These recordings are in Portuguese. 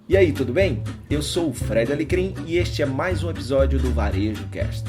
E aí, tudo bem? Eu sou o Fred Alecrim e este é mais um episódio do Varejo Cast.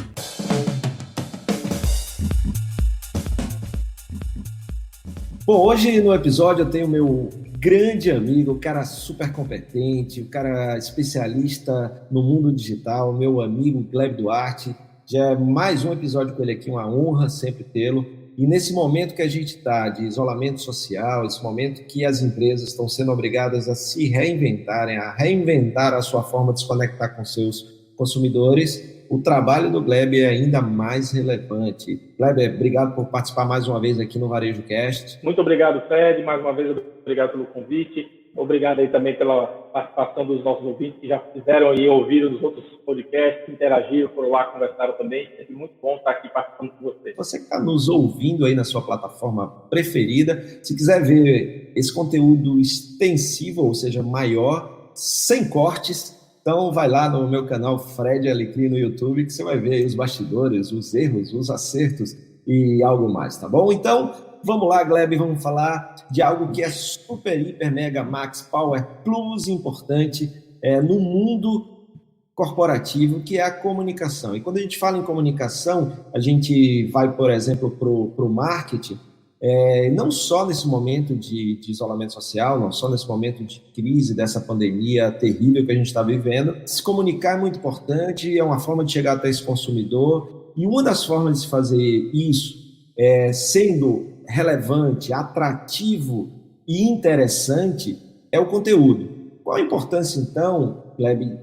Bom, hoje no episódio eu tenho meu grande amigo, o cara super competente, o cara especialista no mundo digital, meu amigo Gleb Duarte. Já é mais um episódio com ele aqui, uma honra sempre tê-lo. E nesse momento que a gente está de isolamento social, esse momento que as empresas estão sendo obrigadas a se reinventarem, a reinventar a sua forma de se conectar com seus consumidores, o trabalho do Gleb é ainda mais relevante. Gleb, obrigado por participar mais uma vez aqui no Varejo Cast. Muito obrigado, Fred. Mais uma vez, obrigado pelo convite. Obrigado aí também pela participação dos nossos ouvintes que já fizeram aí, ouviram dos outros podcasts, interagiram, foram lá, conversaram também. É muito bom estar aqui participando com vocês. Você que está nos ouvindo aí na sua plataforma preferida, se quiser ver esse conteúdo extensivo, ou seja, maior, sem cortes, então vai lá no meu canal Fred Alecrim no YouTube que você vai ver aí os bastidores, os erros, os acertos e algo mais, tá bom? Então, vamos lá, Gleb, vamos falar de algo que é super, hiper, mega, max, power, plus importante no mundo corporativo, que é a comunicação. E quando a gente fala em comunicação, a gente vai, por exemplo, para o marketing, não só nesse momento de isolamento social, não só nesse momento de crise, dessa pandemia terrível que a gente está vivendo, se comunicar é muito importante, é uma forma de chegar até esse consumidor, e uma das formas de fazer isso, sendo relevante, atrativo e interessante, é o conteúdo. Qual a importância, então, Gleb,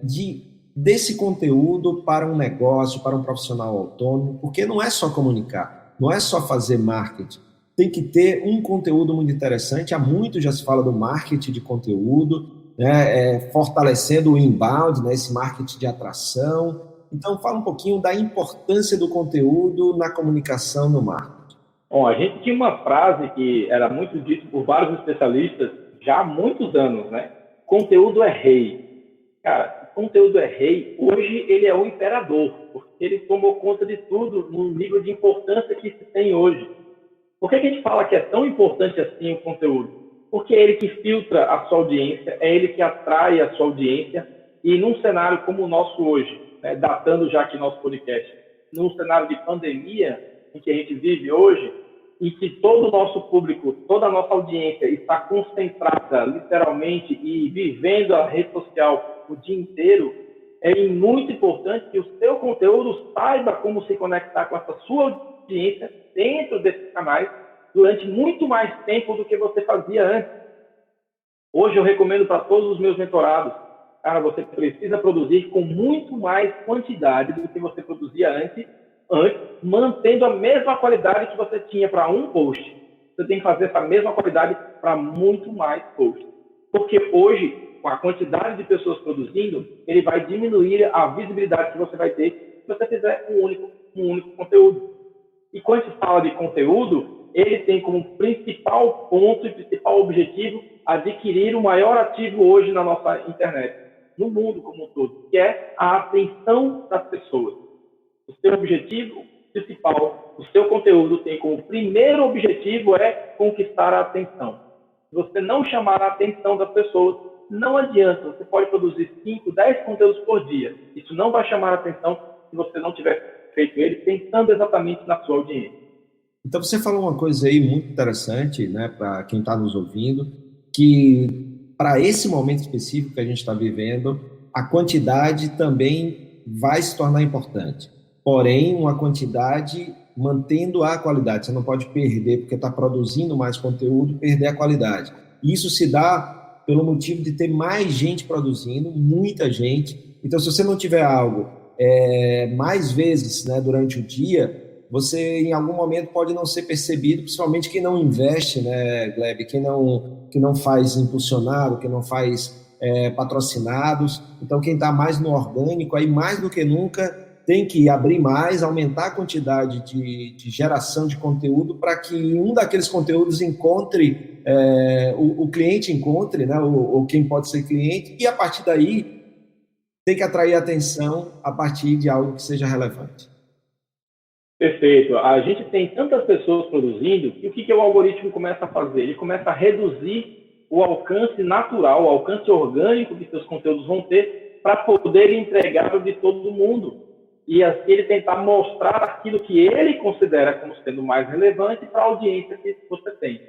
desse conteúdo para um negócio, para um profissional autônomo? Porque não é só comunicar, não é só fazer marketing. Tem que ter um conteúdo muito interessante. Há muito já se fala do marketing de conteúdo, né, fortalecendo o inbound, né, esse marketing de atração. Então, fala um pouquinho da importância do conteúdo na comunicação no marketing. Bom, a gente tinha uma frase que era muito dita por vários especialistas já há muitos anos, né? Conteúdo é rei. Cara, o conteúdo é rei. Hoje ele é o imperador, porque ele tomou conta de tudo no nível de importância que se tem hoje. Por que a gente fala que é tão importante assim o conteúdo? Porque é ele que filtra a sua audiência, é ele que atrai a sua audiência, e num cenário como o nosso hoje, né, datando já aqui nosso podcast, num cenário de pandemia em que a gente vive hoje, em que todo o nosso público, toda a nossa audiência está concentrada literalmente e vivendo a rede social o dia inteiro, é muito importante que o seu conteúdo saiba como se conectar com essa sua audiência dentro desses canais durante muito mais tempo do que você fazia antes. Hoje eu recomendo para todos os meus mentorados, cara, você precisa produzir com muito mais quantidade do que você produzia antes, mantendo a mesma qualidade que você tinha para um post. Você tem que fazer essa mesma qualidade para muito mais posts. Porque hoje, com a quantidade de pessoas produzindo, ele vai diminuir a visibilidade que você vai ter se você fizer um único conteúdo. E quando se fala de conteúdo, ele tem como principal ponto e principal objetivo adquirir o maior ativo hoje na nossa internet, no mundo como um todo, que é a atenção das pessoas. O seu objetivo principal, o seu conteúdo tem como primeiro objetivo conquistar a atenção. Se você não chamar a atenção das pessoas, não adianta. Você pode produzir 5, 10 conteúdos por dia. Isso não vai chamar a atenção se você não tiver feito ele pensando exatamente na sua audiência. Então, você falou uma coisa aí muito interessante, né, para quem está nos ouvindo, que para esse momento específico que a gente está vivendo, a quantidade também vai se tornar importante. Porém, uma quantidade mantendo a qualidade. Você não pode perder, porque está produzindo mais conteúdo, perder a qualidade. Isso se dá pelo motivo de ter mais gente produzindo, muita gente. Então, se você não tiver algo mais vezes, né, durante o dia, você em algum momento pode não ser percebido, principalmente quem não investe, né, Gleb, que não faz impulsionado, que não faz patrocinados. Então, quem está mais no orgânico, aí mais do que nunca tem que abrir mais, aumentar a quantidade de geração de conteúdo para que um daqueles conteúdos encontre, o cliente encontre, né, ou quem pode ser cliente, e a partir daí tem que atrair atenção a partir de algo que seja relevante. Perfeito. A gente tem tantas pessoas produzindo, e o que o algoritmo começa a fazer? Ele começa a reduzir o alcance natural, o alcance orgânico que seus conteúdos vão ter para poder entregar o de todo mundo. E assim ele tentar mostrar aquilo que ele considera como sendo mais relevante para a audiência que você tem.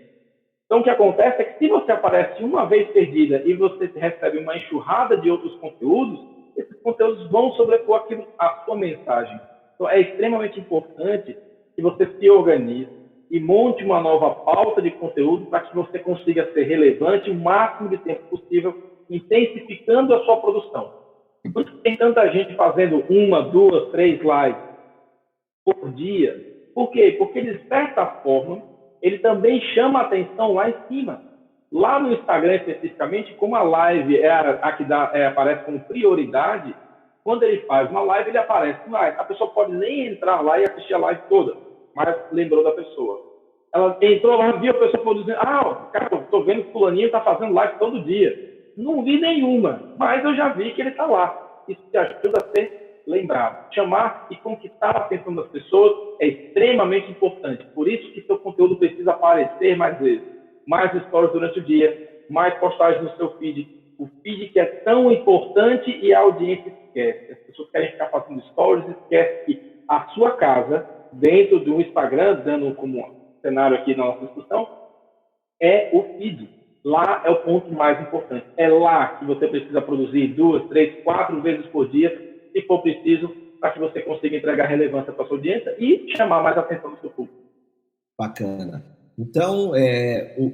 Então, o que acontece é que se você aparece uma vez perdida e você recebe uma enxurrada de outros conteúdos, esses conteúdos vão sobrepor aquilo, a sua mensagem. Então, é extremamente importante que você se organize e monte uma nova pauta de conteúdo para que você consiga ser relevante o máximo de tempo possível, intensificando a sua produção. Por isso tem tanta gente fazendo 1, 2, 3 lives por dia. Por quê? Porque, de certa forma, ele também chama a atenção lá em cima. Lá no Instagram, especificamente, como a live é a que aparece como prioridade, quando ele faz uma live, ele aparece lá. A pessoa pode nem entrar lá e assistir a live toda, mas lembrou da pessoa. Ela entrou lá, viu a pessoa produzindo. Cara, eu estou vendo que o fulaninho está fazendo live todo dia. Não vi nenhuma, mas eu já vi que ele está lá. Isso te ajuda a ser lembrado. Chamar e conquistar a atenção das pessoas é extremamente importante. Por isso que seu conteúdo precisa aparecer mais vezes. Mais stories durante o dia, mais postagens no seu feed. O feed que é tão importante e a audiência esquece. As pessoas querem ficar fazendo stories e esquecem que a sua casa, dentro do Instagram, dando como cenário aqui na nossa discussão, é o feed. Lá é o ponto mais importante. É lá que você precisa produzir 2, 3, 4 vezes por dia, se for preciso, para que você consiga entregar relevância para a sua audiência e chamar mais atenção do seu público. Bacana. Então,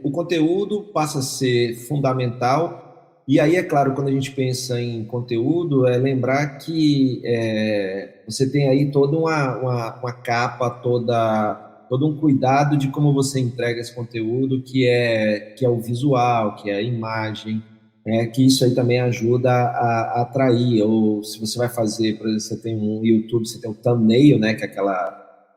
o conteúdo passa a ser fundamental. E aí, é claro, quando a gente pensa em conteúdo, é lembrar que você tem aí toda uma capa, todo um cuidado de como você entrega esse conteúdo, que é o visual, que é a imagem, que isso aí também ajuda a atrair. Ou se você vai fazer, por exemplo, você tem um YouTube, você tem o thumbnail, né, que é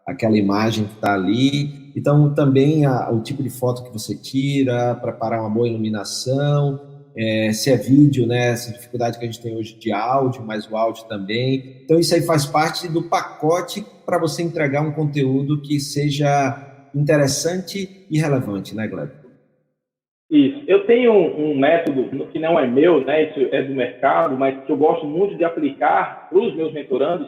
aquela imagem que está ali. Então, também o tipo de foto que você tira, preparar uma boa iluminação, se é vídeo, né, essa dificuldade que a gente tem hoje de áudio, mas o áudio também. Então, isso aí faz parte do pacote para você entregar um conteúdo que seja interessante e relevante, né, Gleb? Isso. Eu tenho um método que não é meu, né, isso é do mercado, mas que eu gosto muito de aplicar para os meus mentorados,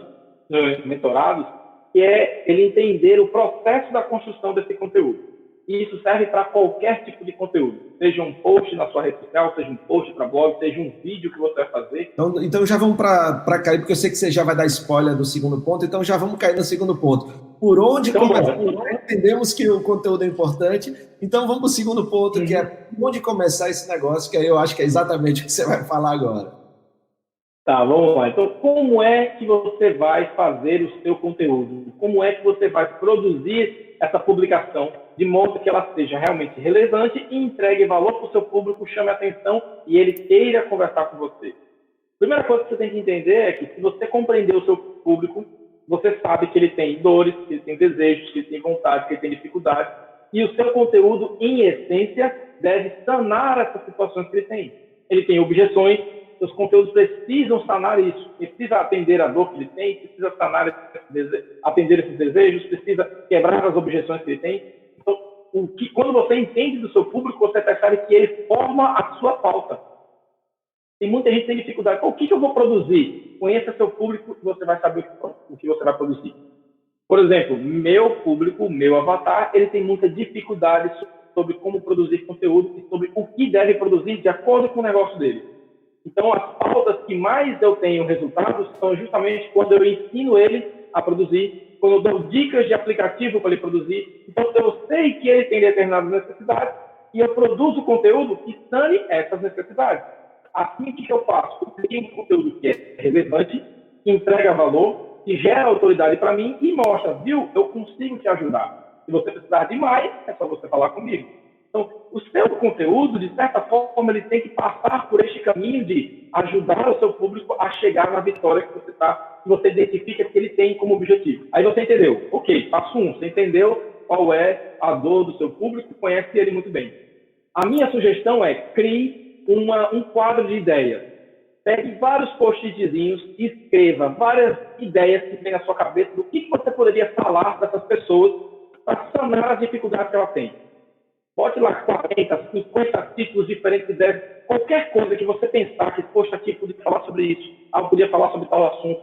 que é ele entender o processo da construção desse conteúdo. E isso serve para qualquer tipo de conteúdo, seja um post na sua rede social, seja um post para blog, seja um vídeo que você vai fazer. Então já vamos para cair, porque eu sei que você já vai dar spoiler do segundo ponto, então já vamos cair no segundo ponto. Por onde começar? Entendemos que o conteúdo é importante, então vamos para o segundo ponto, que é por onde começar esse negócio, que aí eu acho que é exatamente o que você vai falar agora. Tá, vamos lá. Então, como é que você vai fazer o seu conteúdo? Como é que você vai produzir essa publicação de modo que ela seja realmente relevante e entregue valor para o seu público, chame atenção e ele queira conversar com você? Primeira coisa que você tem que entender é que se você compreender o seu público, você sabe que ele tem dores, que ele tem desejos, que ele tem vontade, que ele tem dificuldades, e o seu conteúdo, em essência, deve sanar essas situações que ele tem. Ele tem objeções, seus conteúdos precisam sanar isso, precisa atender a dor que ele tem, precisa atender esses desejos, precisa quebrar as objeções que ele tem. Então, quando você entende do seu público, você percebe que ele forma a sua pauta. Tem muita gente que tem dificuldade. O que eu vou produzir? Conheça seu público e você vai saber o que você vai produzir. Por exemplo, meu público, meu avatar, ele tem muita dificuldade sobre como produzir conteúdo e sobre o que deve produzir de acordo com o negócio dele. Então, as pautas que mais eu tenho resultados são justamente quando eu ensino ele a produzir, quando eu dou dicas de aplicativo para ele produzir. Então, eu sei que ele tem determinadas necessidades e eu produzo conteúdo que sane essas necessidades. Assim, o que eu faço? Eu tenho um conteúdo que é relevante, que entrega valor, que gera autoridade para mim e mostra, viu, eu consigo te ajudar. Se você precisar de mais, é só você falar comigo. Então, o seu conteúdo, de certa forma, ele tem que passar por este caminho de ajudar o seu público a chegar na vitória que você identifica que ele tem como objetivo. Aí você entendeu. Ok, passo 1, você entendeu qual é a dor do seu público, conhece ele muito bem. A minha sugestão é crie um quadro de ideias. Pegue vários post-itzinhos e escreva várias ideias que tem na sua cabeça do que você poderia falar para essas pessoas para sanar as dificuldades que ela tem. Bote lá 40, 50 títulos diferentes de 10, qualquer coisa que você pensar que, poxa, aqui podia falar sobre isso, eu podia falar sobre tal assunto,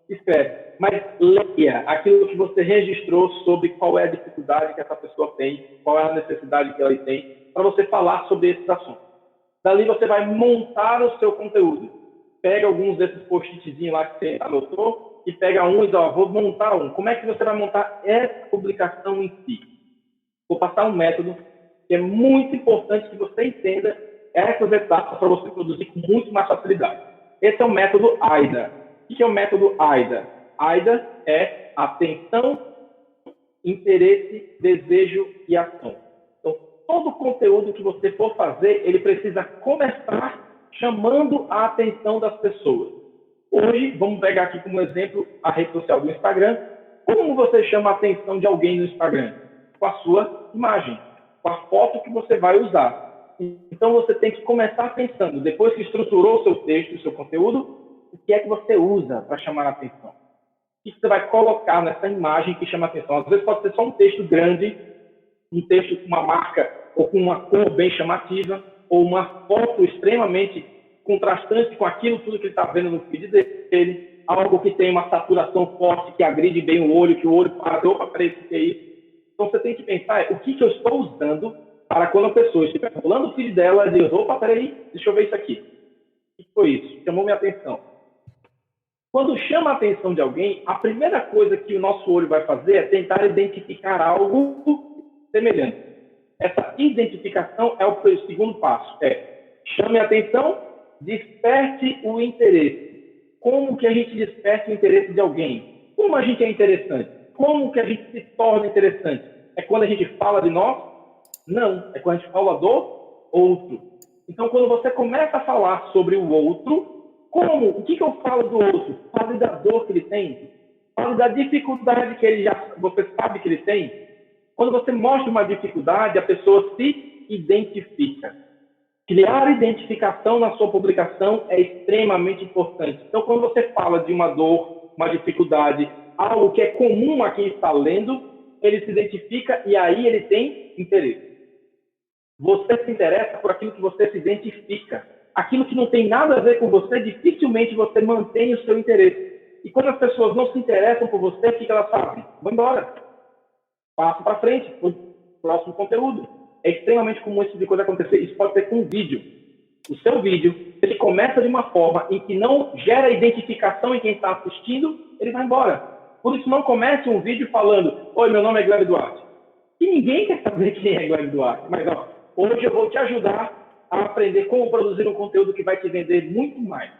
escreve. Mas leia aquilo que você registrou sobre qual é a dificuldade que essa pessoa tem, qual é a necessidade que ela tem, para você falar sobre esses assuntos. Dali você vai montar o seu conteúdo. Pega alguns desses post-itzinhos lá que você anotou e pega um e diz, ó, vou montar um. Como é que você vai montar essa publicação em si? Vou passar um método que é muito importante que você entenda essas etapas para você produzir com muito mais facilidade. Esse é o método AIDA. O que é o método AIDA? AIDA é atenção, interesse, desejo e ação. Então, todo conteúdo que você for fazer, ele precisa começar chamando a atenção das pessoas. Hoje, vamos pegar aqui como exemplo a rede social do Instagram. Como você chama a atenção de alguém no Instagram? Com a sua imagem, com a foto que você vai usar. Então, você tem que começar pensando, depois que estruturou o seu texto, o seu conteúdo, o que é que você usa para chamar a atenção? O que você vai colocar nessa imagem que chama a atenção? Às vezes pode ser só um texto grande, um texto com uma marca ou com uma cor bem chamativa, ou uma foto extremamente contrastante com aquilo tudo que ele está vendo no feed dele, algo que tem uma saturação forte, que agride bem o olho, que o olho para, opa, peraí, o que é isso? Então você tem que pensar, o que eu estou usando para quando a pessoa estiver rolando o feed dela, diz, opa, peraí, deixa eu ver isso aqui. O que foi isso? Chamou minha atenção. Quando chama a atenção de alguém, a primeira coisa que o nosso olho vai fazer é tentar identificar algo semelhante. Essa identificação é o segundo passo. Chame a atenção, desperte o interesse. Como que a gente desperta o interesse de alguém? Como a gente é interessante? Como que a gente se torna interessante? É quando a gente fala de nós? Não, é quando a gente fala do outro. Então, quando você começa a falar sobre o outro, como? O que eu falo do outro? Fale da dor que ele tem. Fale da dificuldade que você sabe que ele tem. Quando você mostra uma dificuldade, a pessoa se identifica. Criar identificação na sua publicação é extremamente importante. Então, quando você fala de uma dor, uma dificuldade, algo que é comum a quem está lendo, ele se identifica e aí ele tem interesse. Você se interessa por aquilo que você se identifica. Aquilo que não tem nada a ver com você, dificilmente você mantém o seu interesse. E quando as pessoas não se interessam por você, o que elas fazem? Vão embora. Passa para frente, para o próximo conteúdo. É extremamente comum esse tipo de coisa acontecer. Isso pode ser com um vídeo. O seu vídeo, ele começa de uma forma em que não gera identificação em quem está assistindo, ele vai embora. Por isso, não comece um vídeo falando, oi, meu nome é Gleb Duarte. E ninguém quer saber quem é Gleb Duarte. Mas, ó, hoje eu vou te ajudar a aprender como produzir um conteúdo que vai te vender muito mais.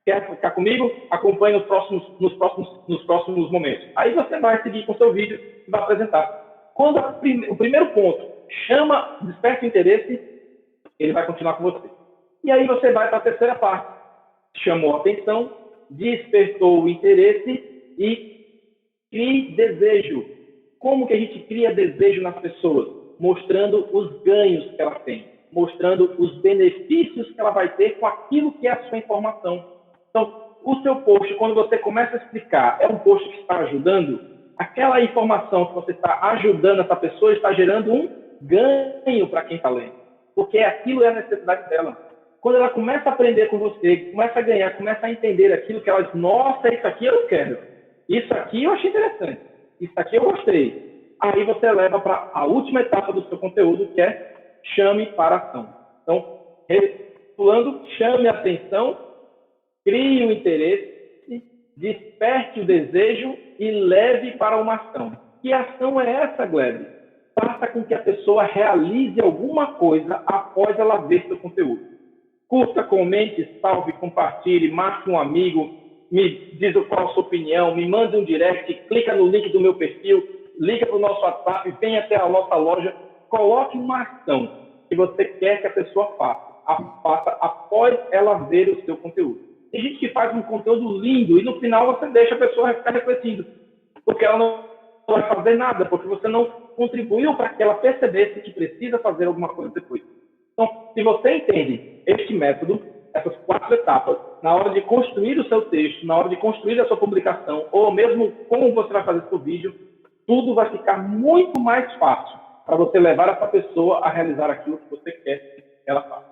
Quer ficar comigo? Acompanhe nos próximos momentos. Aí você vai seguir com o seu vídeo e vai apresentar. Quando o primeiro ponto desperta o interesse, ele vai continuar com você. E aí você vai para a terceira parte. Chamou a atenção, despertou o interesse e crie desejo. Como que a gente cria desejo nas pessoas? Mostrando os ganhos que ela tem, mostrando os benefícios que ela vai ter com aquilo que é a sua informação. Então, o seu post, quando você começa a explicar, é um post que está ajudando, aquela informação que você está ajudando essa pessoa está gerando um ganho para quem está lendo. Porque aquilo é a necessidade dela. Quando ela começa a aprender com você, começa a ganhar, começa a entender aquilo que ela diz, nossa, isso aqui eu quero. Isso aqui eu achei interessante. Isso aqui eu gostei. Aí você leva para a última etapa do seu conteúdo, que é chame para ação. Então, recapitulando, chame a atenção, crie o interesse, desperte o desejo e leve para uma ação. Que ação é essa, Gleb? Faça com que a pessoa realize alguma coisa após ela ver seu conteúdo. Curta, comente, salve, compartilhe, marque um amigo, me diz qual a sua opinião, me manda um direct, clica no link do meu perfil, liga para o nosso WhatsApp, vem até a nossa loja, coloque uma ação que você quer que a pessoa faça após ela ver o seu conteúdo. Tem gente que faz um conteúdo lindo e no final você deixa a pessoa ficar refletindo, porque ela não vai fazer nada, porque você não contribuiu para que ela percebesse que precisa fazer alguma coisa depois. Então, se você entende este método, essas 4 etapas, na hora de construir o seu texto, na hora de construir a sua publicação, ou mesmo como você vai fazer seu vídeo, tudo vai ficar muito mais fácil. para você levar essa pessoa a realizar aquilo que você quer que ela faça.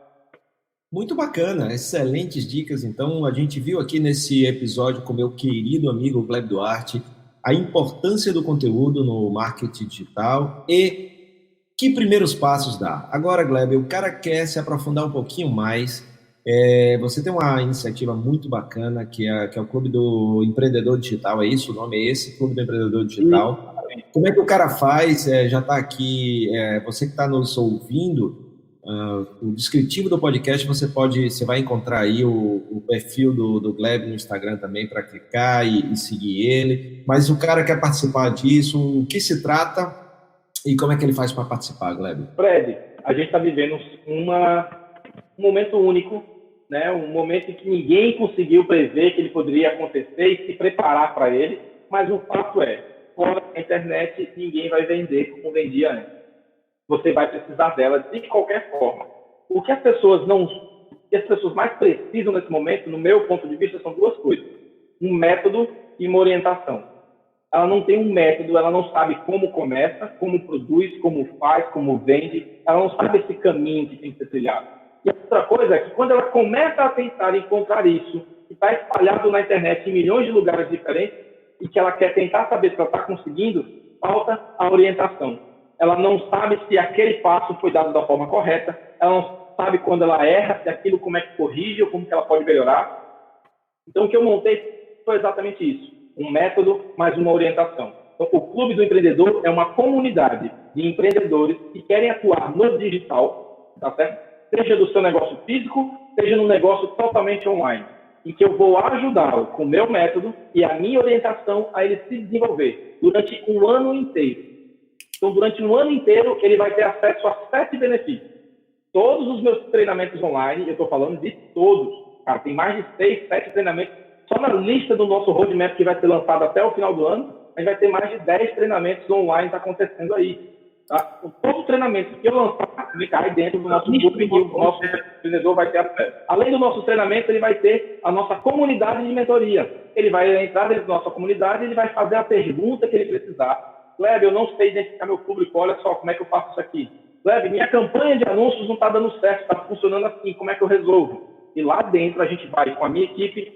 Muito bacana, excelentes dicas. Então, a gente viu aqui nesse episódio com meu querido amigo Gleb Duarte a importância do conteúdo no marketing digital e que primeiros passos dá. Agora, Gleb, o cara quer se aprofundar um pouquinho mais. Você tem uma iniciativa muito bacana que é o Clube do Empreendedor Digital, é isso? O nome é esse, Clube do Empreendedor Digital. Como é que o cara faz? Já está aqui, você que está nos ouvindo, o descritivo do podcast você vai encontrar aí o perfil do Gleb no Instagram também para clicar e seguir ele. Mas o cara quer participar disso, o que se trata e como é que ele faz para participar, Gleb? Fred, a gente está vivendo um momento único, né? Um momento em que ninguém conseguiu prever que ele poderia acontecer e se preparar para ele, mas o fato é, fora da internet, ninguém vai vender como vendia antes. Você vai precisar dela de qualquer forma. O que as pessoas mais precisam nesse momento, no meu ponto de vista, são duas coisas: um método e uma orientação. Ela não tem um método, ela não sabe como começa, como produz, como faz, como vende, ela não sabe esse caminho que tem que ser trilhado. E a outra coisa é que quando ela começa a tentar encontrar isso, que está espalhado na internet em milhões de lugares diferentes, e que ela quer tentar saber se ela está conseguindo, falta a orientação. Ela não sabe se aquele passo foi dado da forma correta, ela não sabe quando ela erra, se aquilo como é que corrige ou como que ela pode melhorar. Então, o que eu montei foi exatamente isso: um método mais uma orientação. Então, o Clube do Empreendedor é uma comunidade de empreendedores que querem atuar no digital, tá certo? Seja do seu negócio físico, seja no negócio totalmente online, em que eu vou ajudá-lo com o meu método e a minha orientação a ele se desenvolver durante um ano inteiro. Então, durante um ano inteiro, ele vai ter acesso a 7 benefícios. Todos os meus treinamentos online, eu estou falando de todos, cara, tem mais de 6, 7 treinamentos. Só na lista do nosso roadmap que vai ser lançado até o final do ano, a gente vai ter mais de 10 treinamentos online acontecendo aí. Tá? Todos os treinamentos que eu lançar, ele cai dentro do nosso grupo e o nosso empreendedor vai ter acesso. Além do nosso treinamento, ele vai ter a nossa comunidade de mentoria. Ele vai entrar dentro da nossa comunidade e ele vai fazer a pergunta que ele precisar. Gleb, eu não sei identificar meu público, olha só como é que eu faço isso aqui. Gleb, minha campanha de anúncios não está dando certo, está funcionando assim, como é que eu resolvo? E lá dentro a gente vai, com a minha equipe,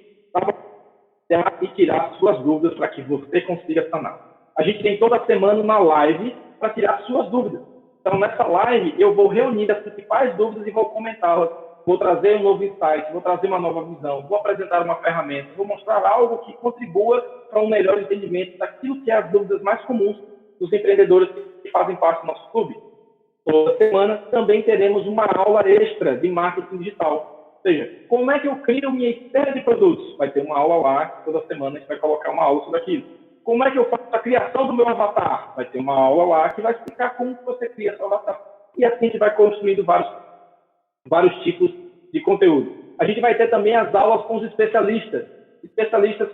e tirar suas dúvidas para que você consiga sanar. A gente tem toda semana uma live para tirar suas dúvidas. Então, nessa live, eu vou reunir as principais dúvidas e vou comentá-las. Vou trazer um novo insight, vou trazer uma nova visão, vou apresentar uma ferramenta, vou mostrar algo que contribua para um melhor entendimento daquilo que é as dúvidas mais comuns dos empreendedores que fazem parte do nosso clube. Toda semana também teremos uma aula extra de marketing digital. Ou seja, como é que eu crio minha esteira de produtos? Vai ter uma aula lá, toda semana a gente vai colocar uma aula sobre aquilo. Como é que eu faço a criação do meu avatar? Vai ter uma aula lá que vai explicar como você cria seu avatar. E assim a gente vai construindo vários tipos de conteúdo. A gente vai ter também as aulas com os especialistas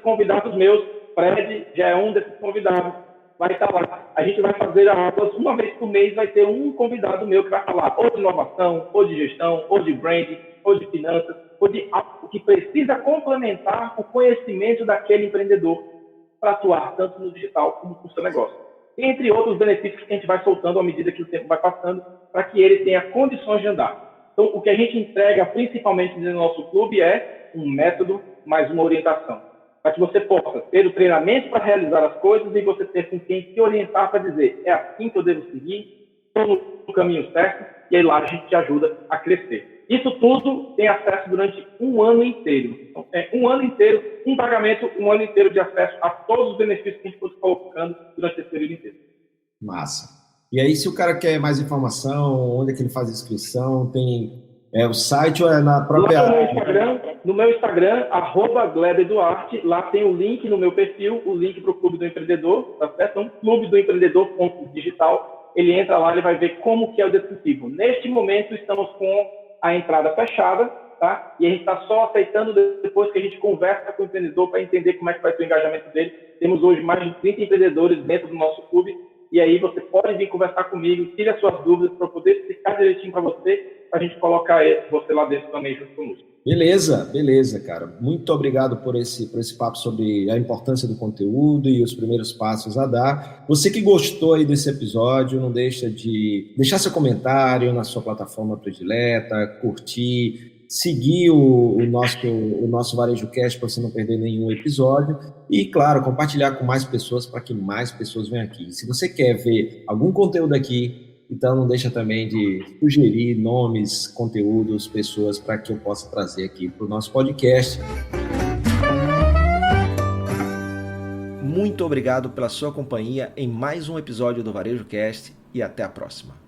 convidados meus. Fred já é um desses convidados, vai estar lá. A gente vai fazer aulas uma vez por mês, vai ter um convidado meu que vai falar ou de inovação, ou de gestão, ou de branding, ou de finanças, ou de algo que precisa complementar o conhecimento daquele empreendedor para atuar tanto no digital como no seu negócio. Entre outros benefícios que a gente vai soltando à medida que o tempo vai passando, para que ele tenha condições de andar. Então, o que a gente entrega principalmente no nosso clube é um método mais uma orientação, para que você possa ter o treinamento para realizar as coisas e você ter com quem te orientar para dizer: é assim que eu devo seguir, estou no caminho certo, e aí lá a gente te ajuda a crescer. Isso tudo tem acesso durante um ano inteiro. Então, é um ano inteiro, um pagamento, um ano inteiro de acesso a todos os benefícios que a gente for colocando durante esse período inteiro. Massa. E aí, se o cara quer mais informação, onde é que ele faz a inscrição? Tem o site ou é na própria... No meu Instagram, @GlebDuarte, lá tem o link no meu perfil, o link para o Clube do Empreendedor, tá certo? Então, clubedoempreendedor.digital. Ele entra lá, ele vai ver como que é o descritivo. Neste momento, estamos com a entrada fechada, tá? E a gente está só aceitando depois que a gente conversa com o empreendedor para entender como é que vai ser o engajamento dele. Temos hoje mais de 30 empreendedores dentro do nosso clube E aí você pode vir conversar comigo, tire as suas dúvidas para eu poder explicar direitinho para você, para a gente colocar você lá dentro também junto conosco. Beleza, cara. Muito obrigado por esse papo sobre a importância do conteúdo e os primeiros passos a dar. Você que gostou aí desse episódio, não deixa de deixar seu comentário na sua plataforma predileta, curtir, seguir o nosso Varejo Cast para você não perder nenhum episódio e, claro, compartilhar com mais pessoas para que mais pessoas venham aqui. Se você quer ver algum conteúdo aqui, então não deixa também de sugerir nomes, conteúdos, pessoas para que eu possa trazer aqui para o nosso podcast. Muito obrigado pela sua companhia em mais um episódio do Varejo Cast e até a próxima.